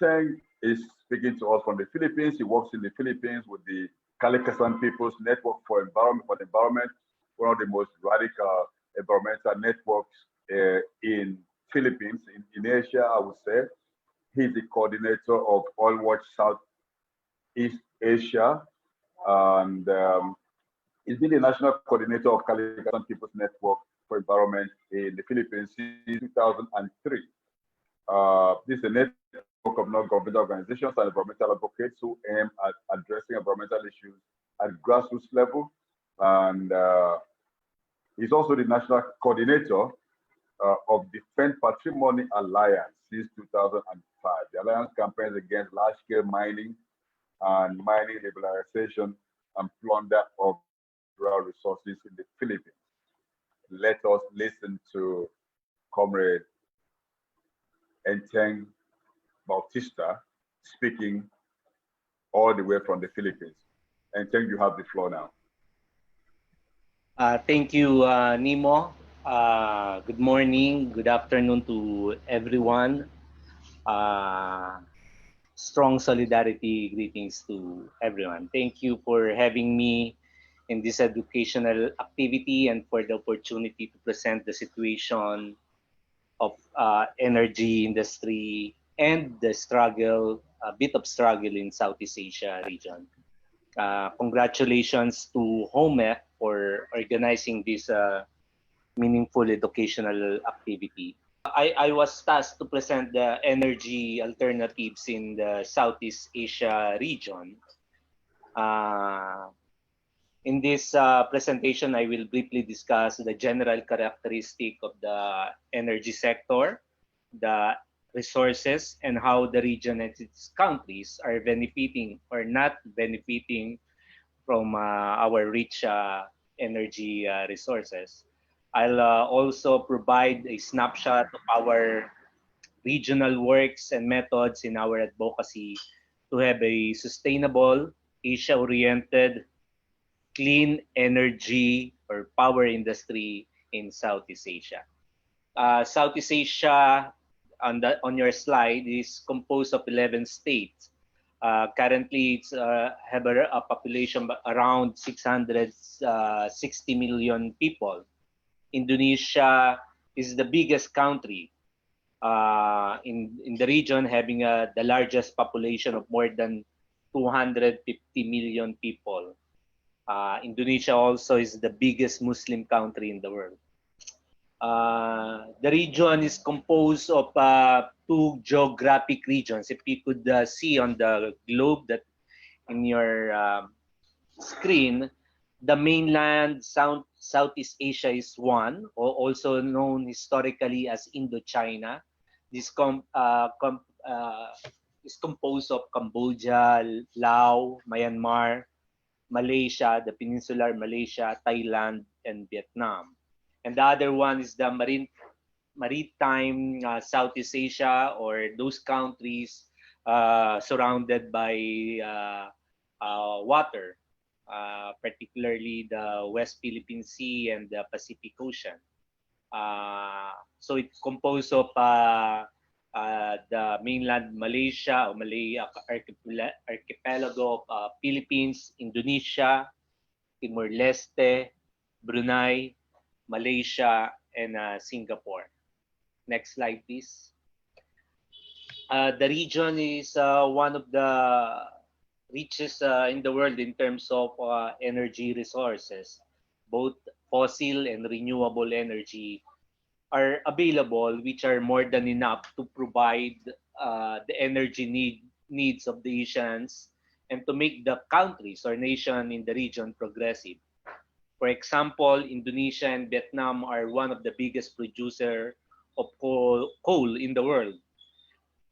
Enteng is speaking to us from the Philippines. He works in the Philippines with the Kalikasan People's Network for the Environment, one of the most radical environmental networks in Philippines, in Asia, I would say. He's the coordinator of Oil Watch Southeast Asia, and he's been the national coordinator of Kalikasan People's Network for Environment in the Philippines since 2003. This is a network of non-governmental organizations and environmental advocates who aim at addressing environmental issues at grassroots level. And he's also the national coordinator of Defend Patrimony Alliance since 2005. The alliance campaigns against large-scale mining and mining liberalization and plunder of natural resources in the Philippines. Let us listen to Comrade Enteng Bautista speaking all the way from the Philippines. Enteng, you have the floor now. Thank you, Nemo. Good morning, good afternoon to everyone. Strong solidarity greetings to everyone. Thank you for having me in this educational activity and for the opportunity to present the situation of energy industry and the struggle, a bit of struggle in Southeast Asia region. Congratulations to HOME for organizing this meaningful educational activity. I was tasked to present the energy alternatives in the Southeast Asia region. In this presentation, I will briefly discuss the general characteristic of the energy sector, the resources, and how the region and its countries are benefiting or not benefiting from our rich energy resources. I'll also provide a snapshot of our regional works and methods in our advocacy to have a sustainable, Asia-oriented, clean energy or power industry in Southeast Asia. Southeast Asia, on your slide, is composed of 11 states. Currently, it's have a population around 660 million people. Indonesia is the biggest country in the region, having the largest population of more than 250 million people. Indonesia also is the biggest Muslim country in the world. The region is composed of two geographic regions. If you could see on the globe that in your screen, the mainland Southeast Asia is one, or also known historically as Indochina. This is composed of Cambodia, Laos, Myanmar, Malaysia, the peninsular Malaysia, Thailand, and Vietnam. And the other one is the maritime Southeast Asia, or those countries surrounded by water, particularly the West Philippine Sea and the Pacific Ocean. So it's composed of the mainland Malaysia or Malay archipelago of Philippines, Indonesia, Timor-Leste, Brunei, Malaysia, and Singapore. Next slide, please. The region is one of the richest in the world in terms of energy resources. Both fossil and renewable energy are available, which are more than enough to provide the energy needs of the Asians and to make the countries or nation in the region progressive. For example, Indonesia and Vietnam are one of the biggest producers of coal in the world.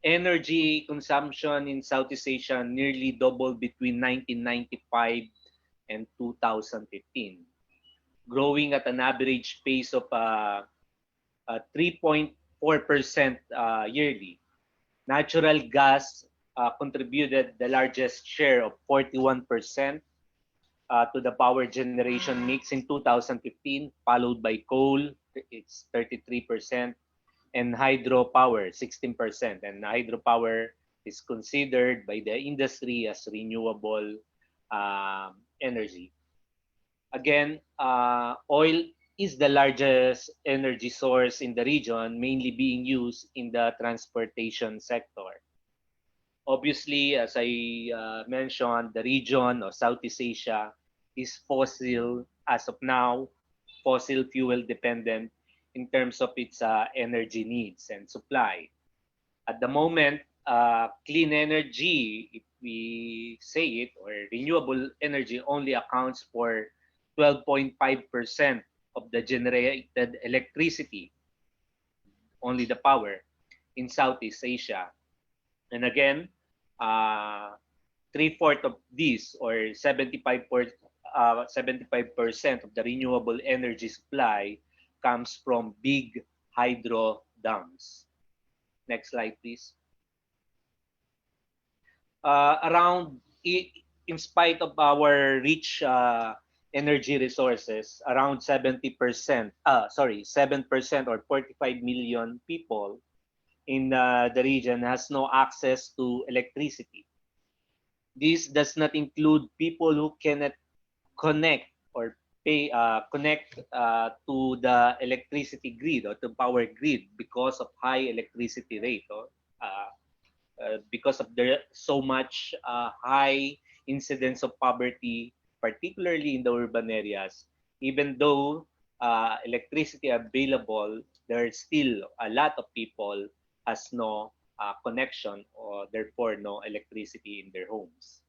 Energy consumption in Southeast Asia nearly doubled between 1995 and 2015, growing at an average pace of 3.4% yearly. Natural gas contributed the largest share of 41% to the power generation mix in 2015, followed by coal, it's 33%, and hydropower, 16%. And hydropower is considered by the industry as renewable energy. Again, oil is the largest energy source in the region, mainly being used in the transportation sector. Obviously, as I mentioned, the region of Southeast Asia is fossil, as of now, fossil fuel dependent in terms of its energy needs and supply. At the moment, clean energy, if we say it, or renewable energy only accounts for 12.5% of the generated electricity, only the power in Southeast Asia. And again, uh, three-fourths of this, or 75% of the renewable energy supply comes from big hydro dams. Next slide, please. In spite of our rich energy resources, around 7% or 45 million people in the region has no access to electricity. This does not include people who cannot connect or connect to the electricity grid or to power grid because of high electricity rate, because of the so much high incidence of poverty, particularly in the urban areas. Even though electricity available, there are still a lot of people has no connection, or therefore no electricity in their homes.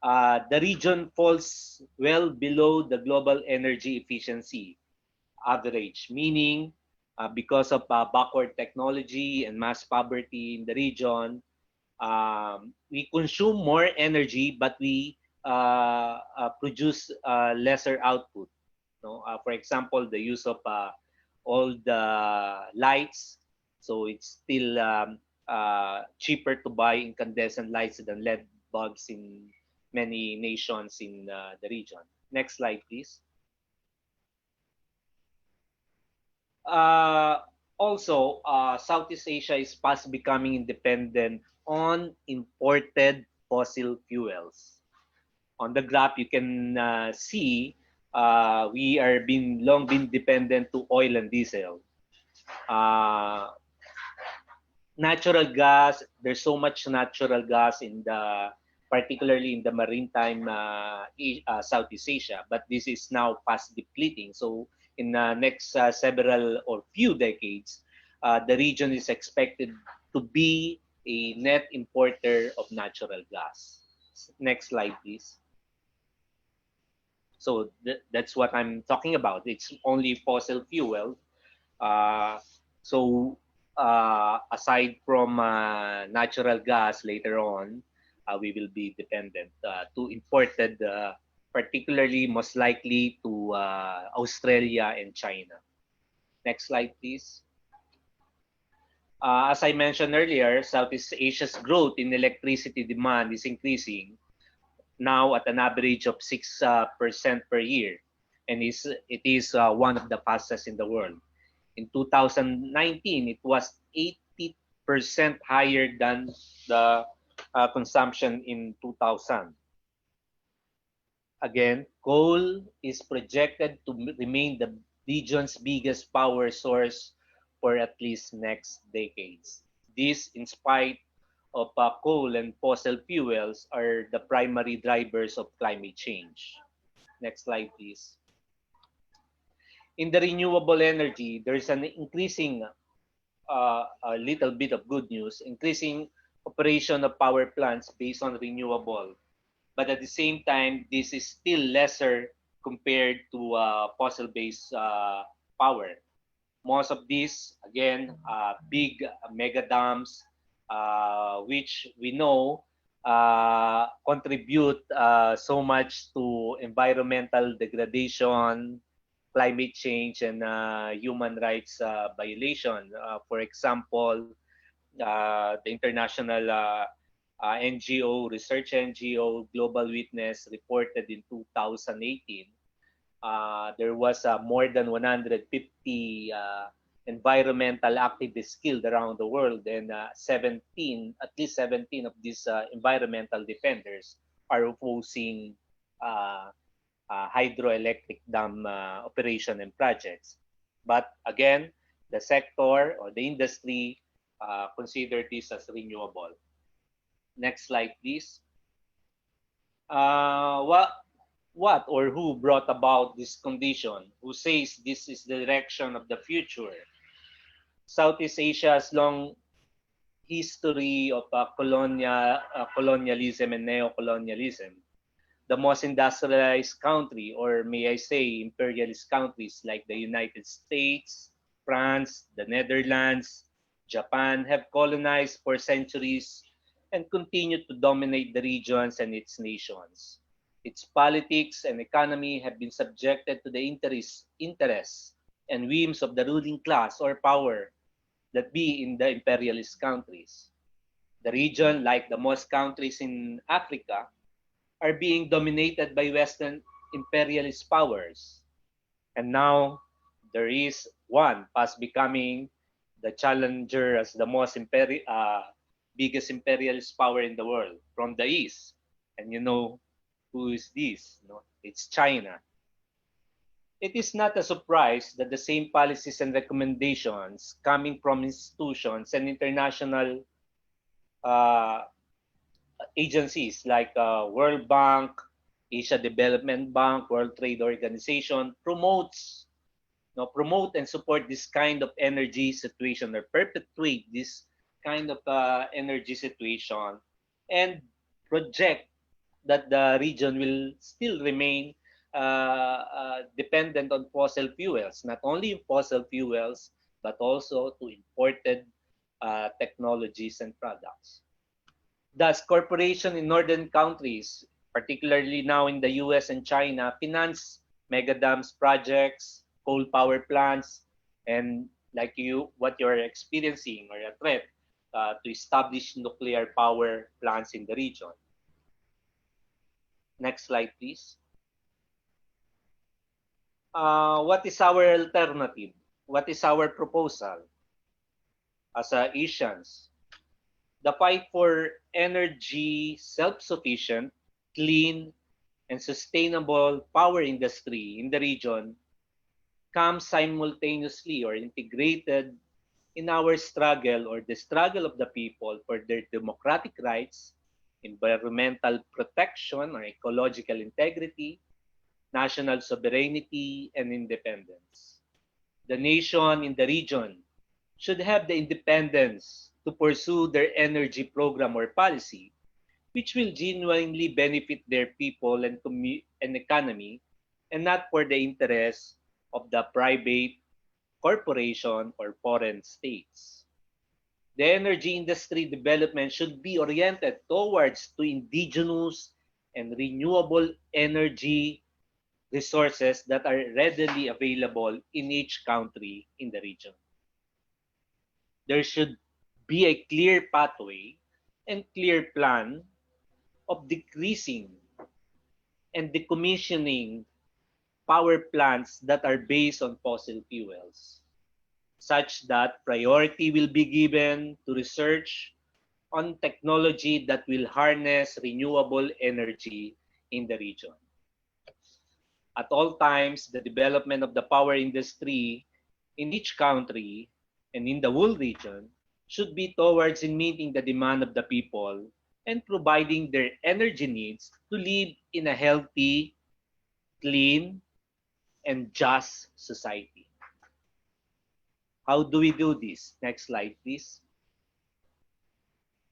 The region falls well below the global energy efficiency average, meaning because of backward technology and mass poverty in the region, we consume more energy, but we produce lesser output. For example, the use of all the lights, so it's still cheaper to buy incandescent lights than LED bulbs in many nations in the region. Next slide, please. Also, Southeast Asia is fast becoming independent on imported fossil fuels. On the graph, you can see we are long been dependent to oil and diesel. Natural gas, there's so much natural gas particularly in the maritime Southeast Asia, but this is now fast depleting. So in the next several or few decades, the region is expected to be a net importer of natural gas. Next slide, please. So that's what I'm talking about. It's only fossil fuel. Aside from natural gas later on, we will be dependent to imported, particularly most likely to Australia and China. Next slide, please. As I mentioned earlier, Southeast Asia's growth in electricity demand is increasing now at an average of 6% per year, and it is one of the fastest in the world. In 2019, it was 80% higher than the consumption in 2000. Again, coal is projected to remain the region's biggest power source for at least next decades. This, in spite of coal and fossil fuels, are the primary drivers of climate change. Next slide, please. In the renewable energy, there is an increasing, a little bit of good news, increasing operation of power plants based on renewable. But at the same time, this is still lesser compared to fossil-based power. Most of these, again, big mega dams, which we know contribute so much to environmental degradation, climate change, and human rights violation. For example, the international NGO, research NGO, Global Witness reported in 2018, there was more than 150 environmental activists killed around the world, and at least 17 of these environmental defenders are opposing uh, hydroelectric dam operation and projects. But again, the sector or the industry consider this as renewable. Next slide, please. What or who brought about this condition? Who says this is the direction of the future? Southeast Asia's long history of colonialism and neo-colonialism. The most industrialized country, or may I say imperialist countries like the United States, France, the Netherlands, Japan have colonized for centuries and continue to dominate the regions and its nations. Its politics and economy have been subjected to the interests and whims of the ruling class or power that be in the imperialist countries. The region, like the most countries in Africa, are being dominated by Western imperialist powers. And now there is one fast becoming the challenger as the most biggest imperialist power in the world from the East. And you know who is this? No? It's China. It is not a surprise that the same policies and recommendations coming from institutions and international uh, agencies like World Bank, Asia Development Bank, World Trade Organization promote and support this kind of energy situation or perpetuate this kind of energy situation and project that the region will still remain dependent on fossil fuels, not only fossil fuels, but also to imported technologies and products. Thus, corporations in northern countries, particularly now in the US and China, finance mega dams projects, coal power plants, and like what you're experiencing or a threat to establish nuclear power plants in the region. Next slide, please. What is our alternative? What is our proposal as Asians? The fight for energy self-sufficient, clean, and sustainable power industry in the region comes simultaneously or integrated in our struggle or the struggle of the people for their democratic rights, environmental protection or ecological integrity, national sovereignty, and independence. The nation in the region should have the independence to pursue their energy program or policy, which will genuinely benefit their people and economy, and not for the interests of the private corporation or foreign states. The energy industry development should be oriented towards to indigenous and renewable energy resources that are readily available in each country in the region. There should be a clear pathway and clear plan of decreasing and decommissioning power plants that are based on fossil fuels, such that priority will be given to research on technology that will harness renewable energy in the region. At all times, the development of the power industry in each country and in the whole region should be towards in meeting the demand of the people and providing their energy needs to live in a healthy, clean, and just society. How do we do this? Next slide, please.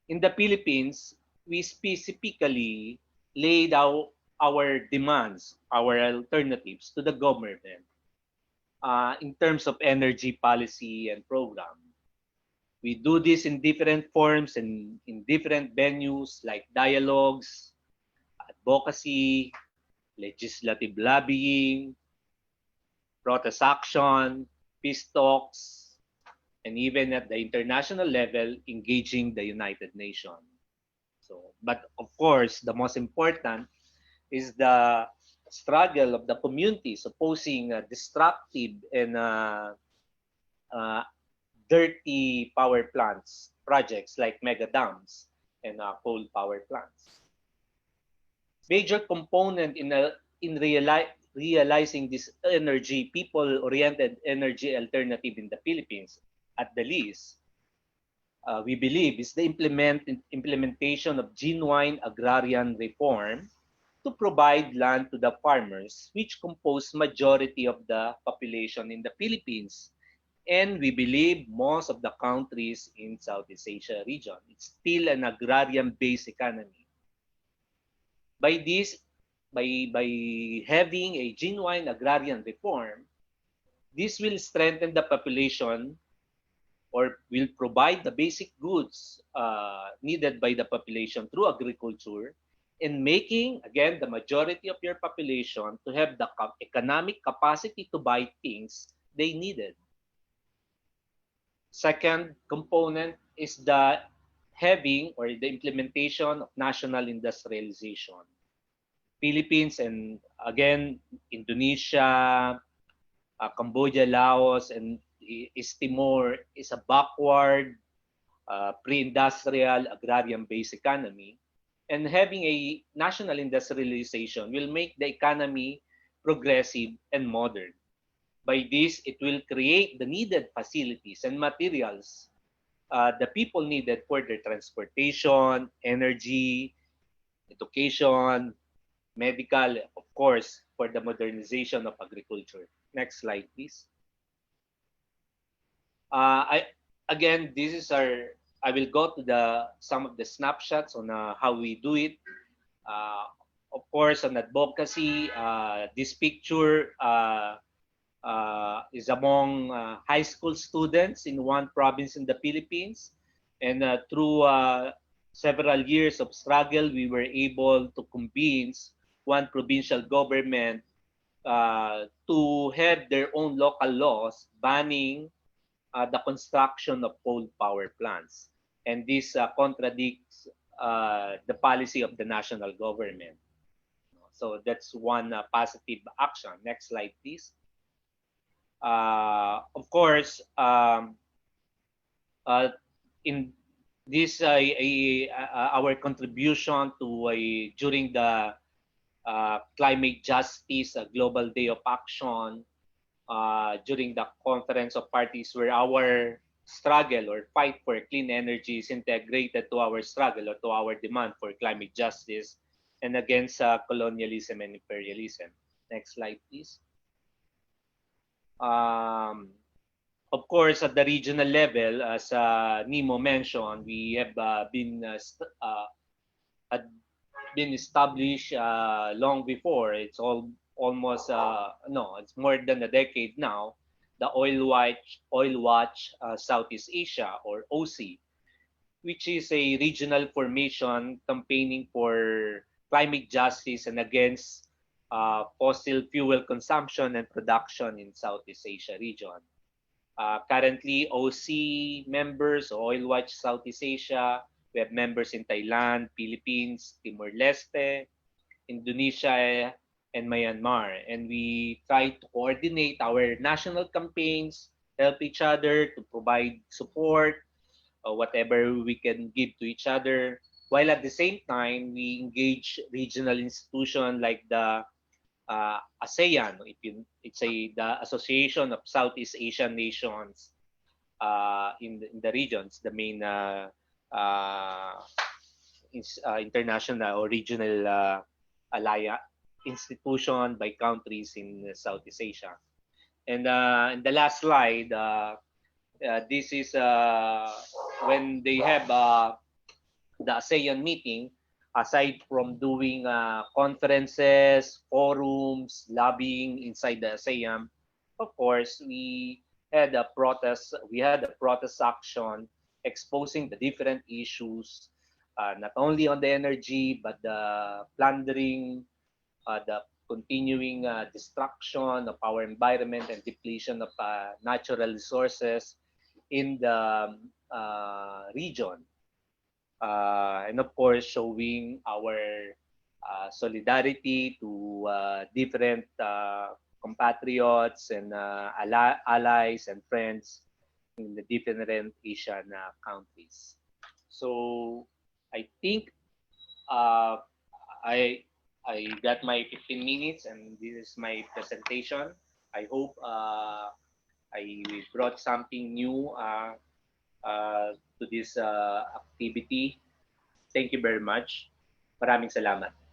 In the Philippines, we specifically laid out our demands, our alternatives to the government in terms of energy policy and program. We do this in different forms and in different venues like dialogues, advocacy, legislative lobbying, protest action, peace talks, and even at the international level, engaging the United Nations. But of course, the most important is the struggle of the communities opposing destructive and uh, dirty power plants projects like mega dams and coal power plants. Major component in realizing this energy people-oriented energy alternative in the Philippines, at the least, we believe, is the implementation of genuine agrarian reform to provide land to the farmers, which compose majority of the population in the Philippines. And we believe most of the countries in Southeast Asia region. It's still an agrarian-based economy. By this, by having a genuine agrarian reform, this will strengthen the population or will provide the basic goods needed by the population through agriculture, and making, again, the majority of your population to have the economic capacity to buy things they needed. Second component is the having or the implementation of national industrialization. Philippines and again Indonesia, Cambodia, Laos, and East Timor is a backward, pre-industrial, agrarian-based economy. And having a national industrialization will make the economy progressive and modern. By this, it will create the needed facilities and materials the people needed for their transportation, energy, education, medical, of course, for the modernization of agriculture. Next slide, please. I again, this is our. I will go to the some of the snapshots on how we do it. Uh, of course, on advocacy, this picture is among high school students in one province in the Philippines, and through several years of struggle, we were able to convince one provincial government to have their own local laws banning the construction of coal power plants. And this contradicts the policy of the national government. So that's one positive action. Next slide, please. Of course, in this, our contribution to during the Climate Justice Global Day of Action during the Conference of Parties, where our struggle or fight for clean energy is integrated to our struggle or to our demand for climate justice and against colonialism and imperialism. Next slide, please. Of course, at the regional level, as Nemo mentioned, we have been established long before. It's almost no, it's more than a decade now. The Oil Watch Southeast Asia, or OC, which is a regional formation campaigning for climate justice and against fossil fuel consumption and production in Southeast Asia region. Currently, OC members, Oil Watch Southeast Asia, we have members in Thailand, Philippines, Timor-Leste, Indonesia, and Myanmar. And we try to coordinate our national campaigns, help each other to provide support, whatever we can give to each other, while at the same time, we engage regional institutions like the ASEAN. It's the Association of Southeast Asian Nations in the regions, the main international or regional alliance institution by countries in Southeast Asia. And in the last slide, this is when they have the ASEAN meeting. Aside from doing conferences, forums, lobbying inside the ASEAN, of course, we had a protest. We had a protest action exposing the different issues, not only on the energy, but the plundering, the continuing destruction of our environment and depletion of natural resources in the region. And of course, showing our solidarity to different compatriots and allies and friends in the different Asian countries. So I think uh, I I got my 15 minutes and this is my presentation. I hope I brought something new to this activity. Thank you very much. Maraming salamat.